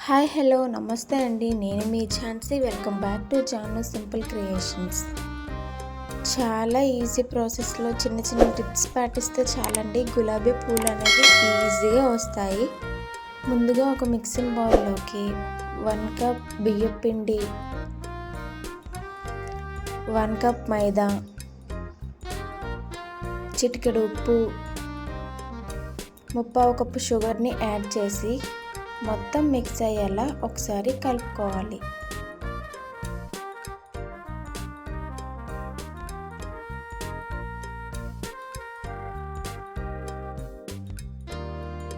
Hi hello నమస్తే అండి. నేను మీ Jhansi. Welcome back to Janu simple creations. చాలా ఈజీ ప్రాసెస్లో చిన్న చిన్న టిప్స్ పాటిస్తే చాలండి, గులాబీ పూలు అనేది ఈజీగా వస్తాయి. ముందుగా ఒక మిక్సింగ్ బౌల్లోకి 1 కప్ బియ్యం పిండి, 1 కప్ మైదా, చిటికెడు ఉప్పు, 1/2 కప్పు షుగర్ని యాడ్ చేసి మొత్తం మిక్స్ అయ్యేలా ఒకసారి కలుపుకోవాలి.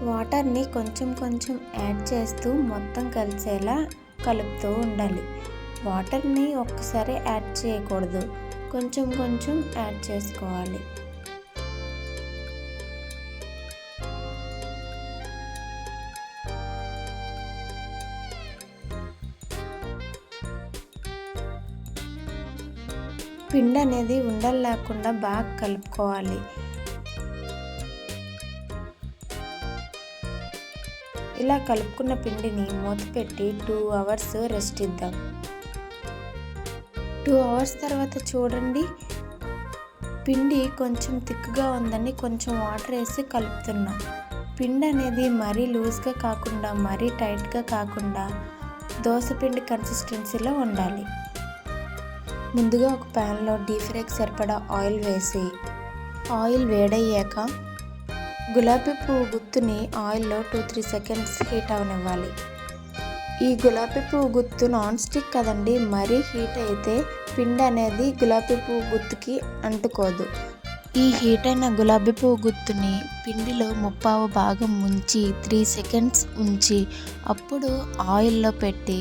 వాటర్ని కొంచెం కొంచెం యాడ్ చేస్తూ మొత్తం కలిసేలా కలుపుతూ ఉండాలి. వాటర్ని ఒక్కసారి యాడ్ చేయకూడదు, కొంచెం కొంచెం యాడ్ చేసుకోవాలి. పిండి అనేది ఉండలు లేకుండా బాగా కలుపుకోవాలి. ఇలా కలుపుకున్న పిండిని మూత పెట్టి 2 అవర్స్ రెస్ట్ ఇద్దాం. 2 అవర్స్ తర్వాత చూడండి, పిండి కొంచెం థిక్గా ఉందని కొంచెం వాటర్ వేసి కలుపుతున్నా. పిండి అనేది మరీ లూజ్గా కాకుండా మరీ టైట్గా కాకుండా దోసపిండి కన్సిస్టెన్సీలో ఉండాలి. ముందుగా ఒక ప్యాన్లో డీప్ ఫ్రైకి సరిపడా ఆయిల్ వేసి, ఆయిల్ వేడయ్యాక గులాబీ పువ్వు గుత్తుని ఆయిల్లో 2-3 సెకండ్స్ హీట్ అవనివ్వాలి. ఈ గులాబీ పువ్వు గుత్తు నాన్ స్టిక్ కదండి, మరీ హీట్ అయితే పిండి అనేది గులాబీ పువ్వు గుత్తుకి అంటుకోదు. ఈ హీట్ అయిన గులాబీ పువ్వు గుత్తుని పిండిలో 1/2 భాగం ముంచి 3 సెకండ్స్ ఉంచి అప్పుడు ఆయిల్లో పెట్టి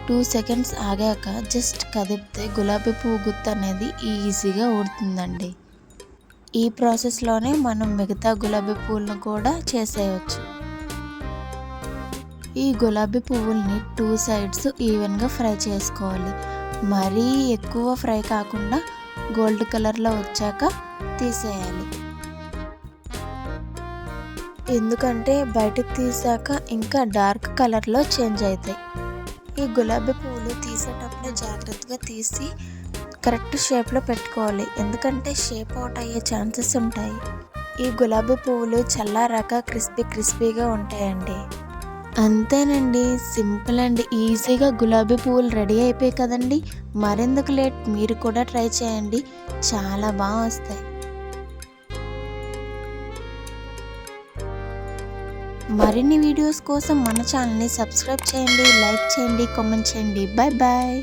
2 సెకండ్స్ ఆగాక జస్ట్ కదిపితే గులాబీ పువ్వు గుత్తి అనేది ఈజీగా ఉడుతుందండి. ఈ ప్రాసెస్లోనే మనం మిగతా గులాబీ పువ్వులను కూడా చేసేయచ్చు. ఈ గులాబీ పువ్వుల్ని 2 సైడ్స్ ఈవెన్గా ఫ్రై చేసుకోవాలి. మరీ ఎక్కువ ఫ్రై కాకుండా గోల్డ్ కలర్లో వచ్చాక తీసేయాలి. ఎందుకంటే బయటకు తీసాక ఇంకా డార్క్ కలర్లో చేంజ్ అవుతాయి. ఈ గులాబీ పువ్వులు తీసేటప్పుడు జాగ్రత్తగా తీసి కరెక్ట్ షేప్లో పెట్టుకోవాలి, ఎందుకంటే షేప్ అవుట్ అయ్యే ఛాన్సెస్ ఉంటాయి. ఈ గులాబీ పువ్వులు చల్లారాక క్రిస్పీగా ఉంటాయండి. అంతేనండి, సింపుల్ అండ్ ఈజీగా గులాబీ పువ్వులు రెడీ అయిపోయాయి కదండి. మరెందుకు లేట్, మీరు కూడా ట్రై చేయండి, చాలా బాగా వస్తాయి. మరిన్ని వీడియోస్ కోసం మన ఛానల్ని సబ్స్క్రైబ్ చేయండి, లైక్ చేయండి, కామెంట్ చేయండి. Bye bye.